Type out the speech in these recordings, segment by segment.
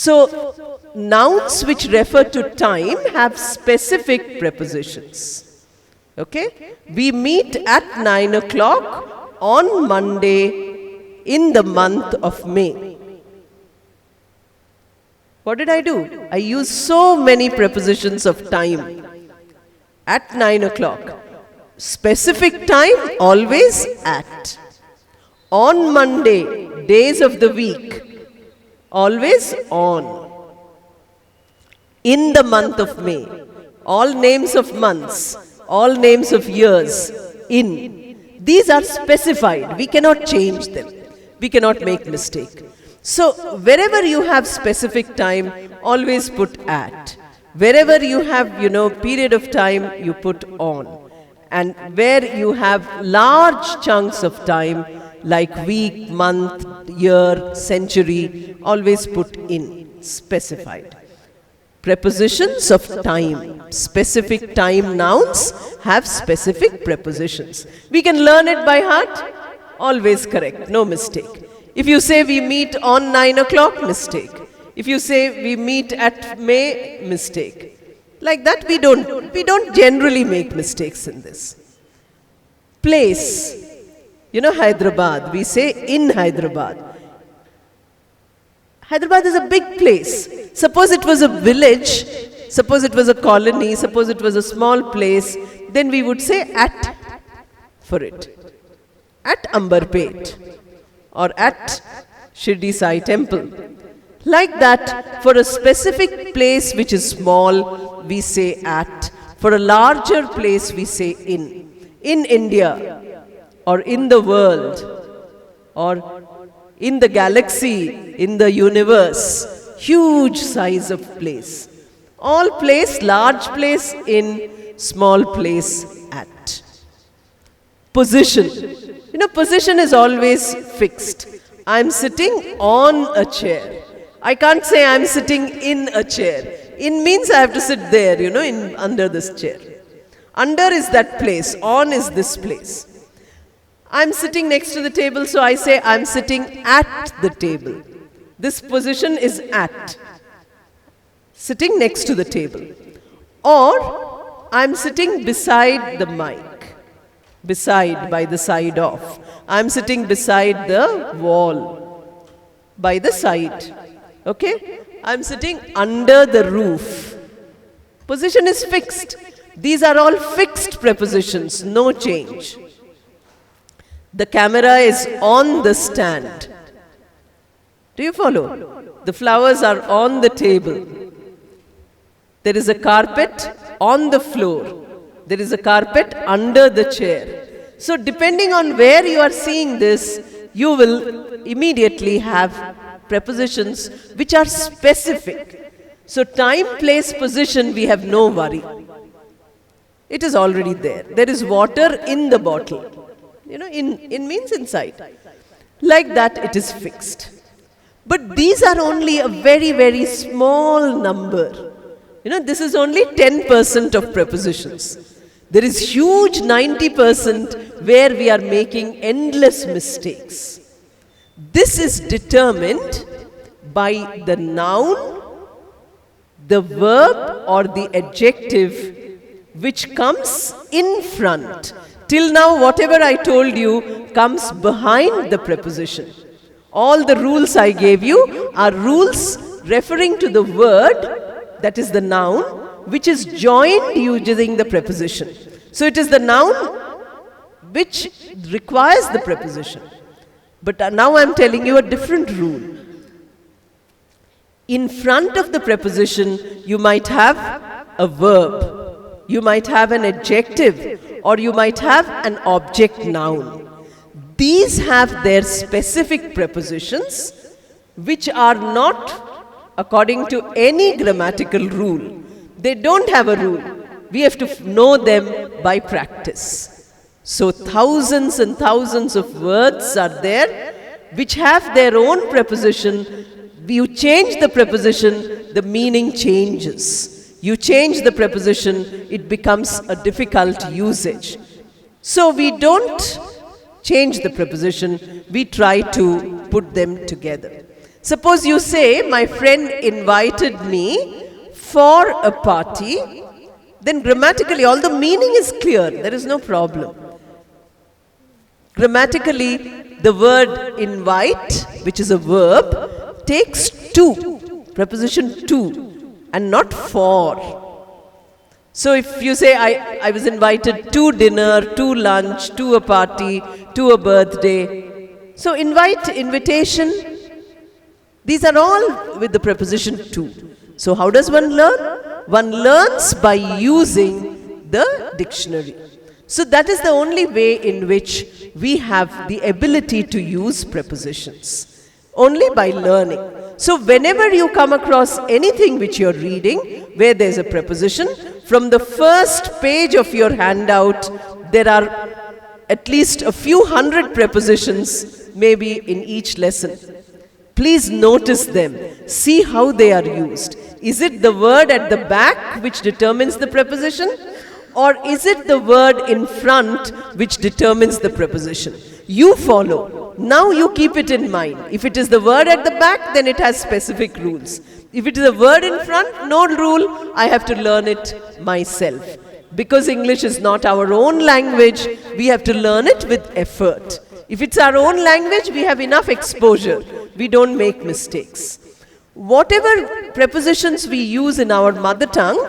So, nouns which refer to time have specific prepositions. Okay? We meet at 9 o'clock on Monday in the month of May. What did I do? I used so many prepositions of time. At 9 o'clock. Specific time, always at. On Monday, days of the week, always on. In the month of May, all names of months, all names of years, in. These are specified. We cannot change them. We cannot make mistake. So, wherever you have specific time, always put at. Wherever you have, period of time, you put on. And where you have large chunks of time, like week, month, year, century, always put in, specified. Prepositions of time. Specific time nouns have specific prepositions. We can learn it by heart. Always correct, no mistake. If you say we meet on 9 o'clock, mistake. If you say we meet at May, mistake. Like that we don't generally make mistakes in this. Place. Hyderabad, we say in Hyderabad. Hyderabad is a big place. Suppose it was a village, suppose it was a colony, suppose it was a small place, then we would say at for it. At Ambarpet or at Shirdi Sai Temple. Like that, for a specific place which is small, we say at. For a larger place, we say in. In India, or in the world, or in the galaxy, in the universe, huge size of place. All place, large place, in, small place, at. Position. Position is always fixed. I'm sitting on a chair. I can't say I'm sitting in a chair. In means I have to sit there, under this chair. Under is that place. On is this place. I'm sitting next to the table, so I say I'm sitting at the table. This position is at. Sitting next to the table. Or I'm sitting beside the mic. Beside, by the side of. I'm sitting beside the wall. By the side. Okay? I'm sitting under the roof. Position is fixed. These are all fixed prepositions, no change. The camera is on the stand. Do you follow? The flowers are on the table. There is a carpet on the floor. There is a carpet under the chair. So depending on where you are seeing this, you will immediately have prepositions which are specific. So time, place, position, we have no worry. It is already there. There is water in the bottle. In means inside. Like that, it is fixed. But these are only a very, very small number. This is only 10% of prepositions. There is huge 90% where we are making endless mistakes. This is determined by the noun, the verb or the adjective which comes in front. Till now, whatever I told you comes behind the preposition. All the rules I gave you are rules referring to the word, that is the noun, which is joined using the preposition. So it is the noun which requires the preposition. But now I am telling you a different rule. In front of the preposition, you might have a verb, you might have an adjective, or you might have an object noun. These have their specific prepositions, which are not according to any grammatical rule. They don't have a rule. We have to know them by practice. So thousands and thousands of words are there which have their own preposition. You change the preposition, the meaning changes. You change the preposition, it becomes a difficult usage. So we don't change the preposition, we try to put them together. Suppose you say, my friend invited me for a party, then grammatically, although meaning is clear, there is no problem. Grammatically, the word invite, which is a verb, takes to, preposition to, and not for. So if you say, I was invited to dinner, to lunch, to a party, to a birthday. So invite, invitation, these are all with the preposition to. So how does one learn? One learns by using the dictionary. So that is the only way in which we have the ability to use prepositions. Only by learning. So whenever you come across anything which you're reading, where there's a preposition, from the first page of your handout, there are at least a few hundred prepositions, maybe in each lesson. Please notice them. See how they are used. Is it the word at the back which determines the preposition? Or is it the word in front which determines the preposition? You follow. Now you keep it in mind. If it is the word at the back, then it has specific rules. If it is a word in front, no rule, I have to learn it myself. Because English is not our own language, we have to learn it with effort. If it's our own language, we have enough exposure. We don't make mistakes. Whatever prepositions we use in our mother tongue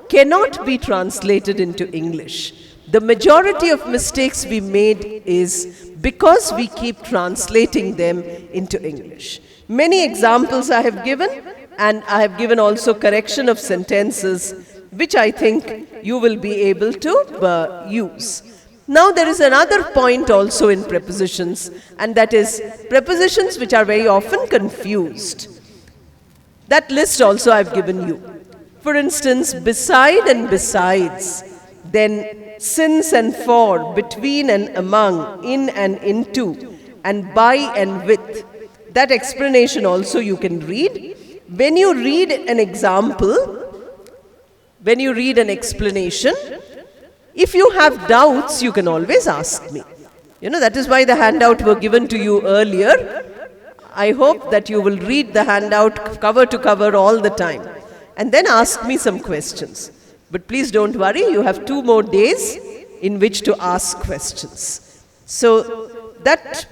cannot be translated into English. The majority of mistakes we made is because we keep translating them into English. Many examples I have given, and I have given also correction of sentences, which I think you will be able to use. Now there is another point also in prepositions, and that is prepositions which are very often confused. That list also I have given you. For instance, beside and besides, then since and for, between and among, in and into, and by and with. That explanation also you can read. When you read an example, when you read an explanation, if you have doubts, you can always ask me. You know, that is why the handout were given to you earlier. I hope that you will read the handout cover to cover all the time. And then ask me some questions. But please don't worry, you have 2 more days in which to ask questions. So that,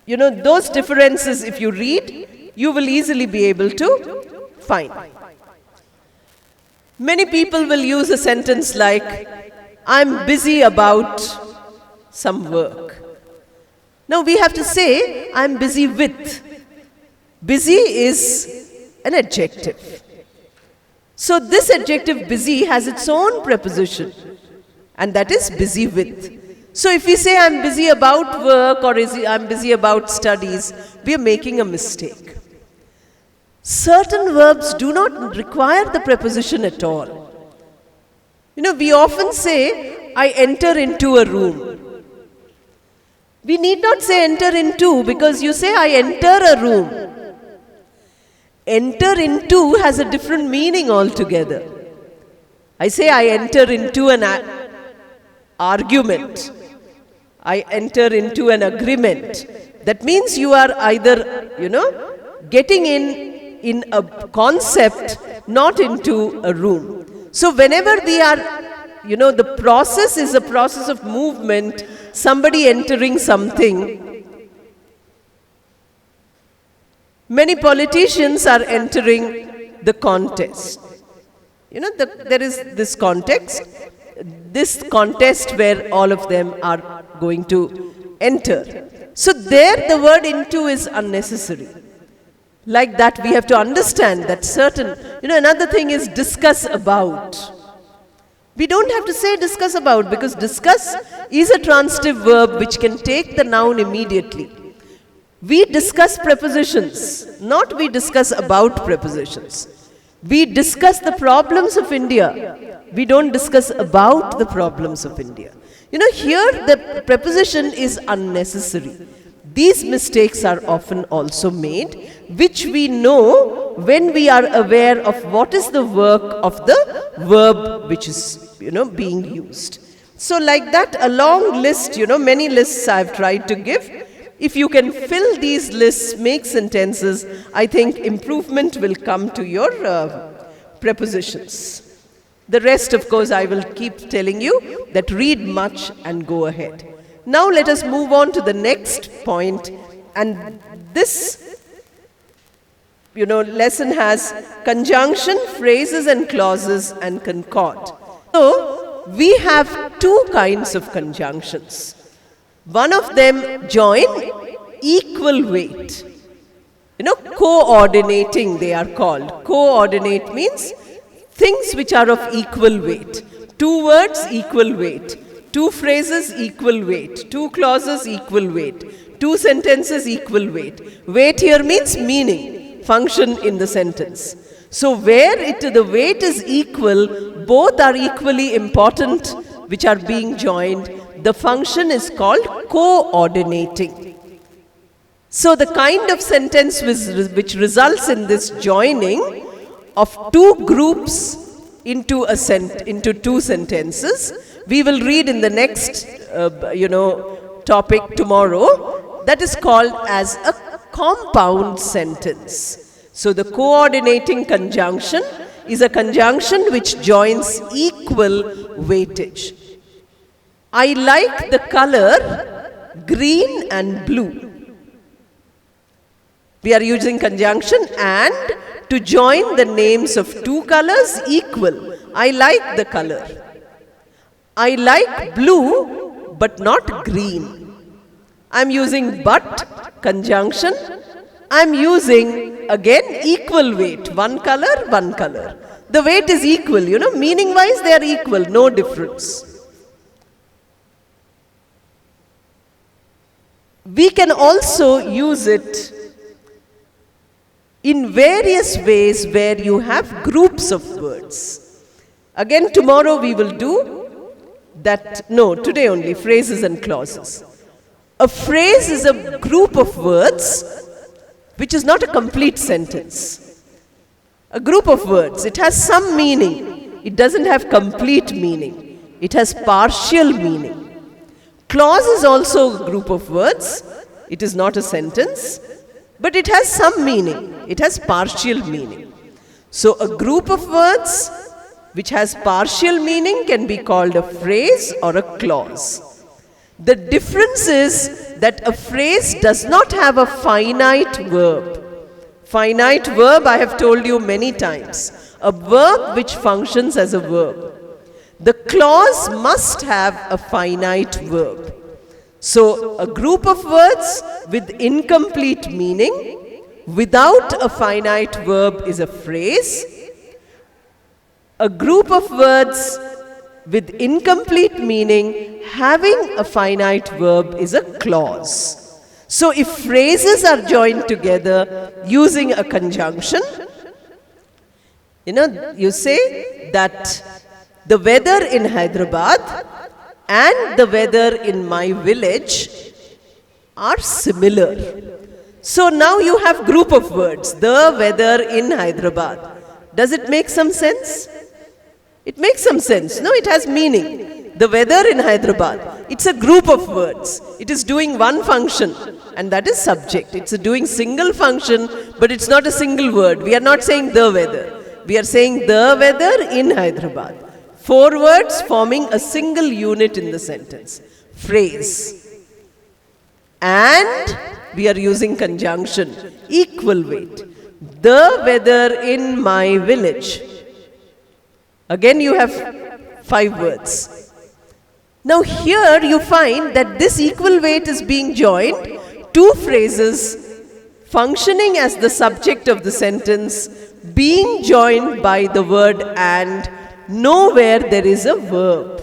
you know, those differences, if you read, you will easily be able to find. Many people will use a sentence like, I'm busy about some work. Now we have to say, I'm busy with. Busy is an adjective. So this adjective busy has its own preposition, and that is busy with. So if we say I'm busy about work or I'm busy about studies, we are making a mistake. Certain verbs do not require the preposition at all. You know, we often say, I enter into a room. We need not say enter into, because you say I enter a room. Enter into has a different meaning altogether. I say I enter into an argument. I enter into an agreement. That means you are either, you know, getting in a concept, not into a room. So whenever we are, you know, the process is a process of movement, somebody entering something. Many politicians are entering the contest. You know, there is this contest where all of them are going to enter. So there the word into is unnecessary. Like that we have to understand that certain, you know, another thing is discuss about. We don't have to say discuss about, because discuss is a transitive verb which can take the noun immediately. We discuss prepositions, not we discuss about prepositions. We discuss the problems of India. We don't discuss about the problems of India. You know, here the preposition is unnecessary. These mistakes are often also made, which we know when we are aware of what is the work of the verb which is, you know, being used. So like that, a long list, you know, many lists I've tried to give. If you can fill these lists, make sentences, I think improvement will come to your prepositions. The rest, of course, I will keep telling you that read much and go ahead. Now let us move on to the next point, and this lesson has conjunction, phrases and clauses, and concord. So we have two kinds of conjunctions. One of them join equal weight. Coordinating they are called. Coordinate means things which are of equal weight. Two words, equal weight. Two phrases, equal weight. Two clauses, equal weight. Two sentences, equal weight. Weight here means meaning, function in the sentence. So where the weight is equal, both are equally important, which are being joined. The function is called coordinating. So the kind of sentence which results in this joining of two groups into two sentences, we will read in the next topic tomorrow. That is called as a compound sentence. So the coordinating conjunction is a conjunction which joins equal weightage. I like the color green and blue. We are using conjunction and to join the names of two colors equal. I like the color. I like blue but not green. I am using but conjunction. I am using again equal weight. One color, one color. The weight is equal, meaning wise they are equal, no difference. We can also use it in various ways where you have groups of words. Again, tomorrow we will do that. No, today only, phrases and clauses. A phrase is a group of words which is not a complete sentence. A group of words, it has some meaning. It doesn't have complete meaning. It has partial meaning. Clause is also a group of words. It is not a sentence, but it has some meaning. It has partial meaning. So a group of words which has partial meaning can be called a phrase or a clause. The difference is that a phrase does not have a finite verb. Finite verb, I have told you many times. A verb which functions as a verb. The clause must have a finite verb. So a group of words with incomplete meaning without a finite verb is a phrase. A group of words with incomplete meaning having a finite verb is a clause. So if phrases are joined together using a conjunction, you say that the weather in Hyderabad and the weather in my village are similar. So now you have group of words, the weather in Hyderabad. Does it make some sense? It makes some sense. No, it has meaning. The weather in Hyderabad. It's a group of words. It is doing one function, and that is subject. It's doing single function, but it's not a single word. We are not saying the weather. We are saying the weather in Hyderabad. 4 words forming a single unit in the sentence. Phrase. And we are using conjunction. Equal weight. The weather in my village. Again you have 5 words. Now here you find that this equal weight is being joined. 2 phrases functioning as the subject of the sentence being joined by the word and. Nowhere there is a verb.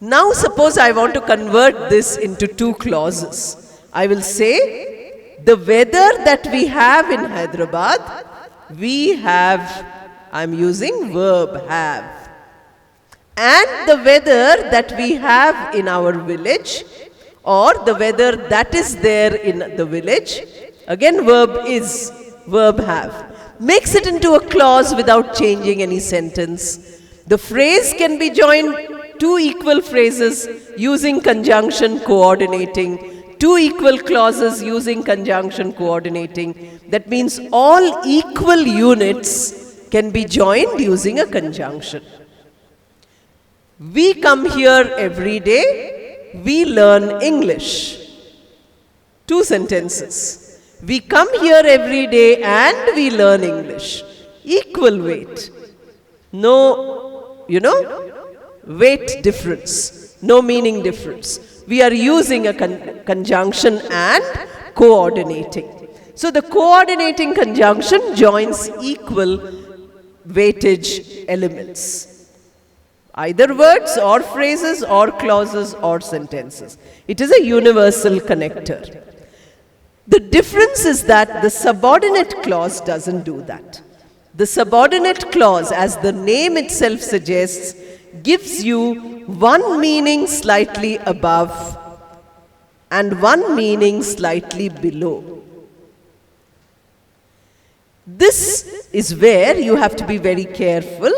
Now suppose I want to convert this into 2 clauses. I will say the weather that we have in Hyderabad, we have, I am using verb have. And the weather that we have in our village, or the weather that is there in the village, again verb is, verb have. Makes it into a clause without changing any sentence. The phrase can be joined 2 equal phrases using conjunction, coordinating. two equal clauses using conjunction coordinating. That means all equal units can be joined using a conjunction. We come here every day, we learn English. Two sentences. We come here every day and we learn English. Equal weight. No, weight difference. No meaning difference. We are using a conjunction and coordinating. So the coordinating conjunction joins equal weightage elements. Either words or phrases or clauses or sentences. It is a universal connector. The difference is that the subordinate clause doesn't do that. The subordinate clause, as the name itself suggests, gives you one meaning slightly above and one meaning slightly below. This is where you have to be very careful,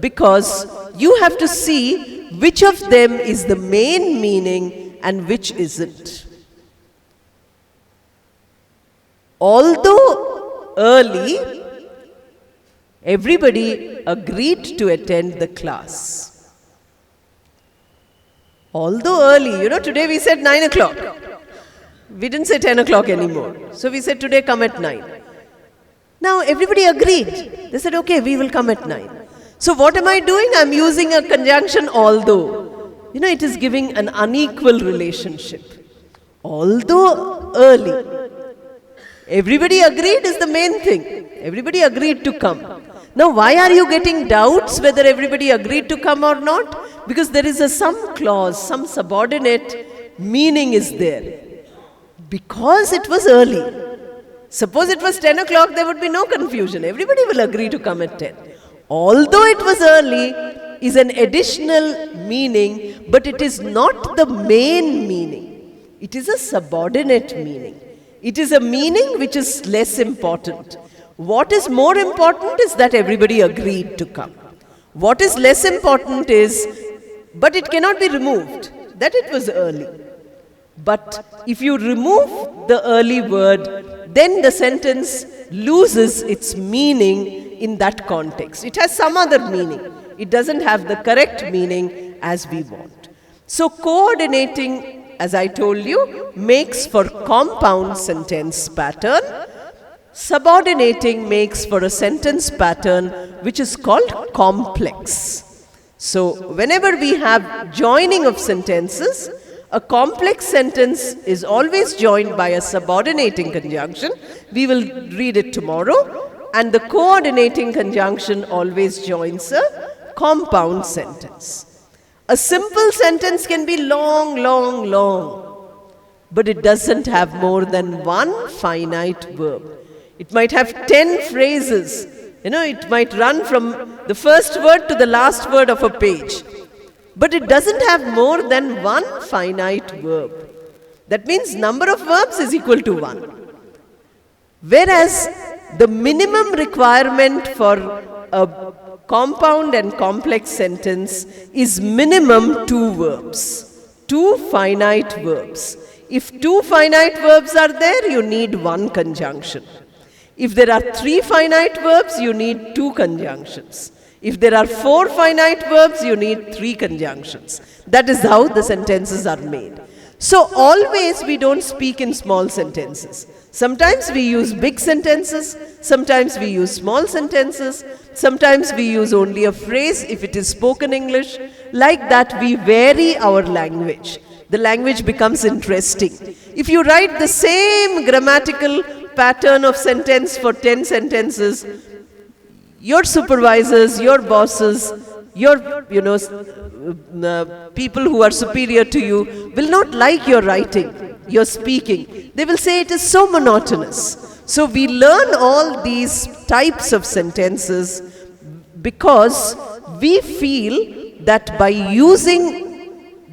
because you have to see which of them is the main meaning and which isn't. Although early, everybody agreed to attend the class. Although early, today we said 9 o'clock. We didn't say 10 o'clock anymore. So we said today come at 9. Now everybody agreed. They said, okay, we will come at 9. So what am I doing? I'm using a conjunction although. It is giving an unequal relationship. Although early. Everybody agreed is the main thing. Everybody agreed to come. Now why are you getting doubts whether everybody agreed to come or not? Because there is some clause, some subordinate meaning is there. Because it was early. Suppose it was 10 o'clock, there would be no confusion. Everybody will agree to come at 10. Although it was early is an additional meaning, but it is not the main meaning. It is a subordinate meaning. It is a meaning which is less important. What is more important is that everybody agreed to come. What is less important is, but it cannot be removed, that it was early. But if you remove the early word, then the sentence loses its meaning in that context. It has some other meaning. It doesn't have the correct meaning as we want. So coordinating, as I told you, makes for compound sentence pattern. Subordinating makes for a sentence pattern which is called complex. So whenever we have joining of sentences, a complex sentence is always joined by a subordinating conjunction. We will read it tomorrow. And the coordinating conjunction always joins a compound sentence. A simple sentence can be long, long, long, but it doesn't have more than one finite verb. It might have 10 phrases. It might run from the first word to the last word of a page. But it doesn't have more than one finite verb. That means number of verbs is equal to 1. Whereas the minimum requirement for a compound and complex sentence is minimum 2 verbs. 2 finite verbs. If 2 finite verbs are there, you need 1 conjunction. If there are 3 finite verbs, you need 2 conjunctions. If there are 4 finite verbs, you need 3 conjunctions. That is how the sentences are made. So always we don't speak in small sentences. Sometimes we use big sentences, sometimes we use small sentences, sometimes we use only a phrase if it is spoken English. Like that we vary our language. The language becomes interesting. If you write the same grammatical pattern of sentence for 10 sentences, your supervisors, your bosses, your people who are superior to you will not like your writing, your speaking. They will say it is so monotonous. So we learn all these types of sentences because we feel that by using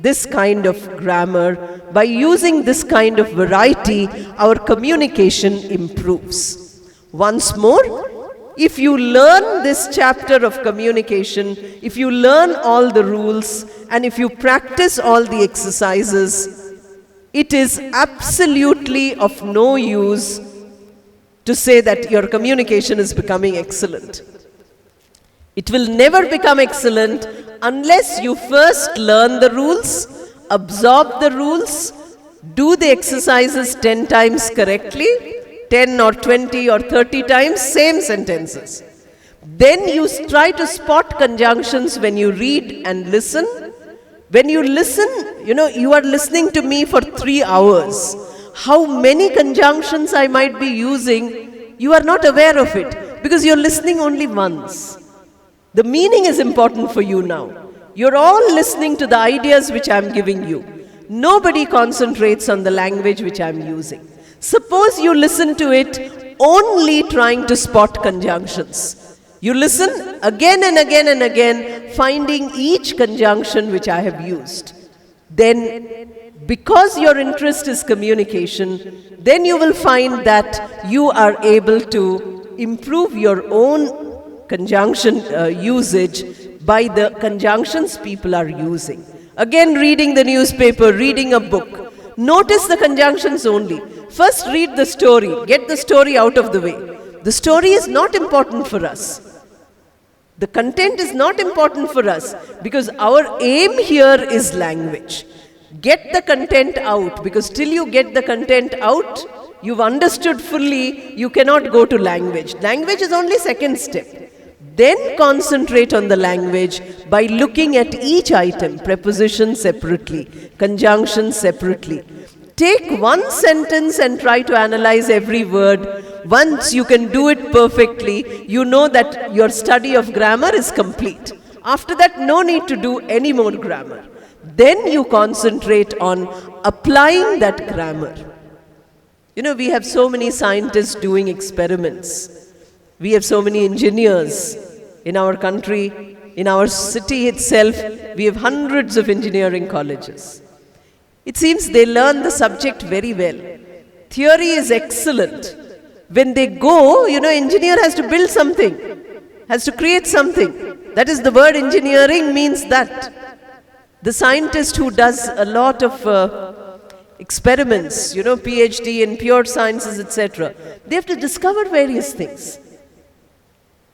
this kind of grammar, by using this kind of variety, our communication improves. Once more, if you learn this chapter of communication, if you learn all the rules, and if you practice all the exercises, it is absolutely of no use to say that your communication is becoming excellent. It will never become excellent unless you first learn the rules, absorb the rules, do the exercises 10 times correctly, 10 or 20 or 30 times, same sentences. Then you try to spot conjunctions when you read and listen. When you listen, you are listening to me for 3 hours. How many conjunctions I might be using, you are not aware of it because you're listening only once. The meaning is important for you now. You're all listening to the ideas which I'm giving you. Nobody concentrates on the language which I'm using. Suppose you listen to it only trying to spot conjunctions. You listen again and again and again, finding each conjunction which I have used. Then, because your interest is communication, then you will find that you are able to improve your own conjunction usage by the conjunctions people are using. Again, reading the newspaper, reading a book. Notice the conjunctions only. First read the story. Get the story out of the way. The story is not important for us. The content is not important for us because our aim here is language. Get the content out, because till you get the content out, you've understood fully, you cannot go to language. Language is only second step. Then concentrate on the language by looking at each item, preposition separately, conjunction separately. Take one sentence and try to analyze every word. Once you can do it perfectly, you know that your study of grammar is complete. After that, no need to do any more grammar. Then you concentrate on applying that grammar. We have so many scientists doing experiments. We have so many engineers in our country. In our city itself, we have hundreds of engineering colleges. It seems they learn the subject very well. Theory is excellent. When they go, engineer has to build something, has to create something. That is, the word engineering means that. The scientist who does a lot of experiments, PhD in pure sciences, etc., they have to discover various things.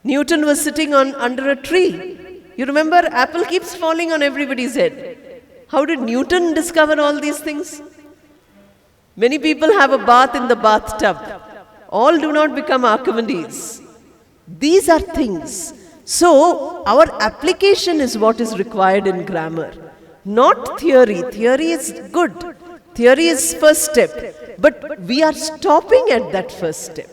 Newton was sitting under a tree. You remember, apple keeps falling on everybody's head. How did Newton discover all these things? Many people have a bath in the bathtub. All do not become Archimedes. These are things. So, our application is what is required in grammar. Not theory. Theory is good. Theory is first step. But we are stopping at that first step.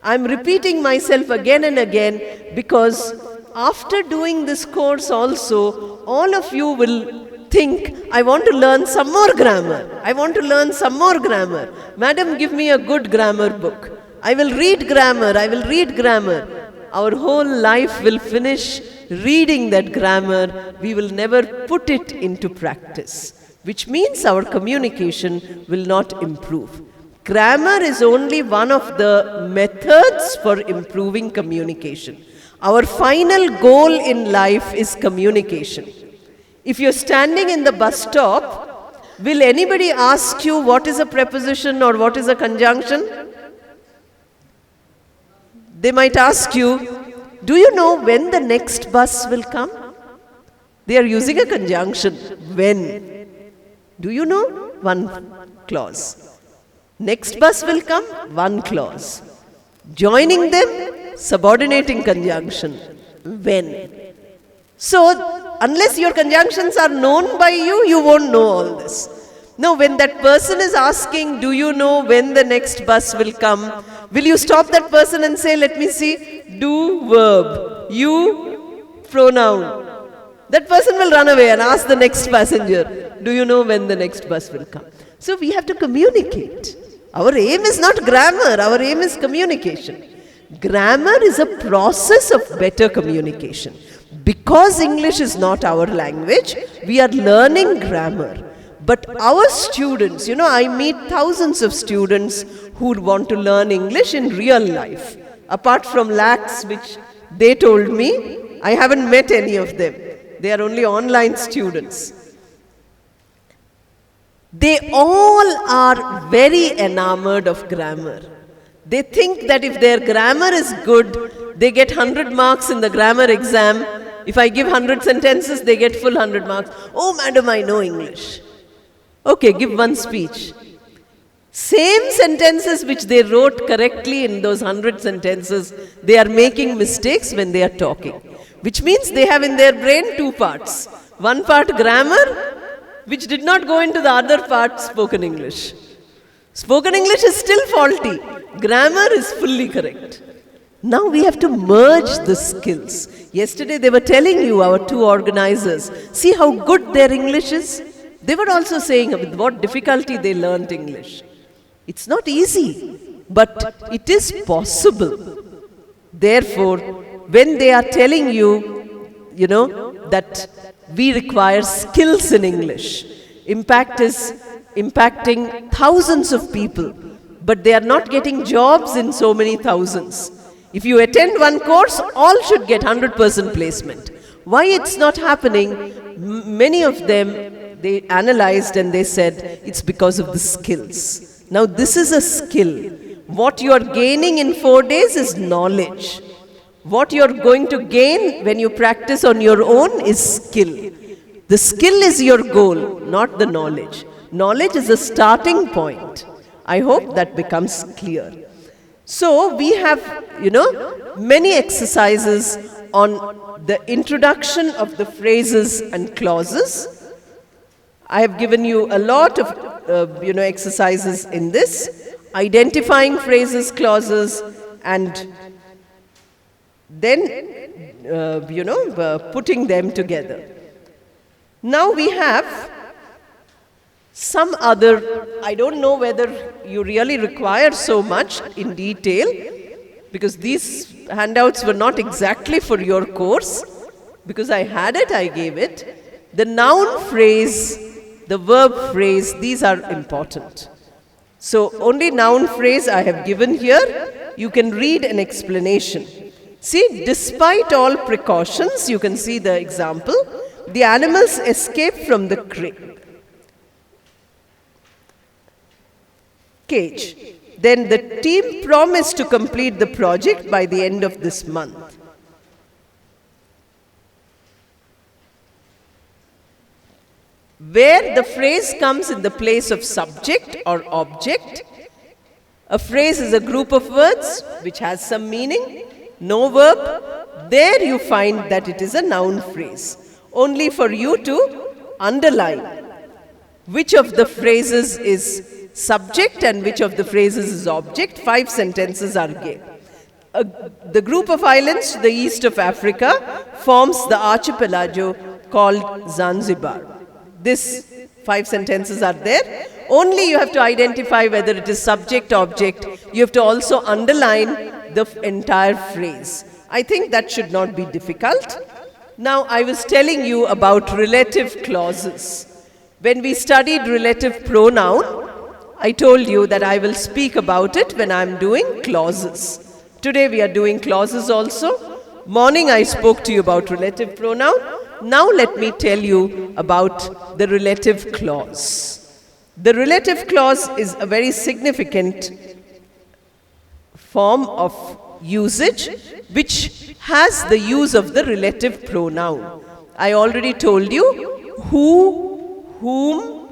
I am repeating myself again and again because after doing this course also, all of you will think, I want to learn some more grammar. I want to learn some more grammar. Madam, give me a good grammar book. I will read grammar. I will read grammar. Our whole life will finish reading that grammar. We will never put it into practice, which means our communication will not improve. Grammar is only one of the methods for improving communication. Our final goal in life is communication. If you're standing in the bus stop, will anybody ask you what is a preposition or what is a conjunction? They might ask you, do you know when the next bus will come? They are using a conjunction. When? Do you know? One clause. Next bus will come? One clause. Joining them? Subordinating conjunction. When? So, unless your conjunctions are known by you, you won't know all this. Now, when that person is asking, do you know when the next bus will come? Will you stop that person and say, let me see, do verb, you pronoun. That person will run away and ask the next passenger, do you know when the next bus will come? So, we have to communicate. Our aim is not grammar, our aim is communication. Grammar is a process of better communication. Because English is not our language, we are learning grammar. But our students, I meet thousands of students who want to learn English in real life. Apart from lakhs which they told me, I haven't met any of them. They are only online students. They all are very enamored of grammar. They think that if their grammar is good, they get 100 marks in the grammar exam. If I give 100 sentences, they get full 100 marks. Oh, madam, I know English. Okay, give one speech. Same sentences which they wrote correctly in those 100 sentences, they are making mistakes when they are talking. Which means they have in their brain two parts. One part grammar, which did not go into the other part spoken English. Spoken English is still faulty. Grammar is fully correct. Now we have to merge the skills. Yesterday they were telling you, our two organizers, see how good their English is. They were also saying with what difficulty they learnt English. It's not easy, but it is possible. Therefore, when they are telling you, that we require skills in English, impact is impacting thousands of people, but they are not getting jobs in so many thousands. If you attend one course, all should get 100% placement. Why it's not happening? Many of them, they analyzed and they said, it's because of the skills. Now this is a skill. What you are gaining in 4 days is knowledge. What you are going to gain when you practice on your own is skill. The skill is your goal, not the knowledge. Knowledge is a starting point. I hope that becomes clear. So we have, many exercises on the introduction of the phrases and clauses. I have given you a lot of, exercises in this. Identifying phrases, clauses, and then, putting them together. Now we have some other, I don't know whether you really require so much in detail, because these handouts were not exactly for your course. Because I had it, I gave it. The noun phrase, the verb phrase, these are important. So only noun phrase I have given here. You can read an explanation. See, despite all precautions, you can see the example. The animals escaped from the cage. Then the team promised to complete the project by the end of this month. Where the phrase comes in the place of subject or object, a phrase is a group of words which has some meaning, no verb, there you find that it is a noun phrase. Only for you to underline which of the phrases is subject and which of the phrases is object. 5 sentences are given. The group of islands to the east of Africa forms the archipelago called Zanzibar. This 5 sentences are there. Only you have to identify whether it is subject, object. You have to also underline the entire phrase. I think that should not be difficult. Now, I was telling you about relative clauses. When we studied relative pronoun, I told you that I will speak about it when I am doing clauses. Today we are doing clauses also. Morning I spoke to you about relative pronoun. Now let me tell you about the relative clause. The relative clause is a very significant form of usage which has the use of the relative pronoun. I already told you who, whom,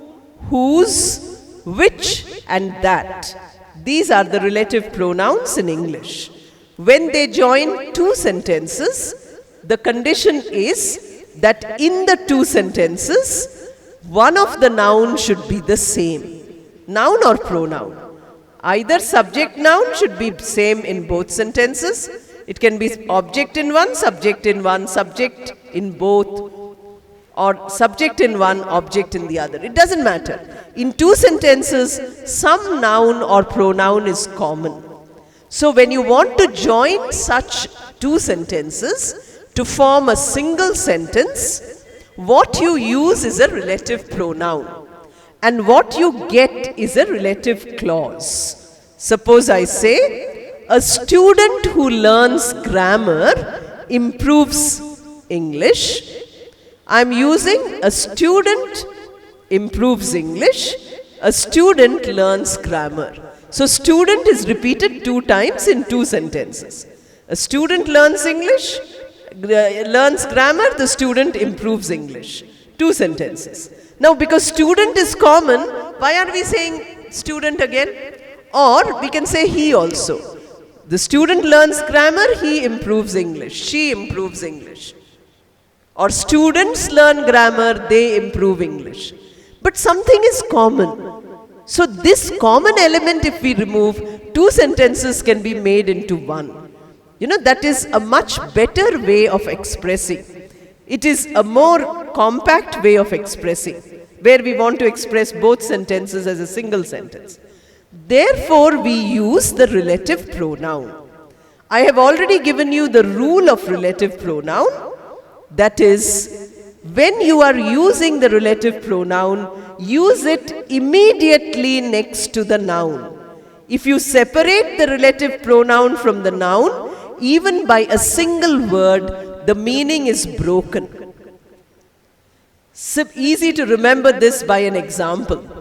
whose, which and that. These are the relative pronouns in English. When they join 2 sentences, the condition is that in the 2 sentences, one of the nouns should be the same. Noun or pronoun. Either subject noun should be same in both sentences. It can be object in one, subject in one, subject in both, or subject in one, object in the other. It doesn't matter. In 2 sentences, some noun or pronoun is common. So when you want to join such 2 sentences to form a single sentence, what you use is a relative pronoun. And what you get is a relative clause. Suppose I say, a student who learns grammar improves English. I'm using a student improves English A student learns grammar. So student is repeated 2 times in 2 sentences. A student learns English, learns grammar, the student improves English. 2 sentences. Now because student is common, why are we saying student again? Or we can say he also. The student learns grammar, he improves English, she improves English. Or students learn grammar, they improve English. But something is common. So this common element, if we remove, 2 sentences can be made into 1. That is a much better way of expressing. It is a more compact way of expressing, where we want to express both sentences as a single sentence. Therefore, we use the relative pronoun. I have already given you the rule of relative pronoun. That is, when you are using the relative pronoun, use it immediately next to the noun. If you separate the relative pronoun from the noun, even by a single word, the meaning is broken. Easy to remember this by an example.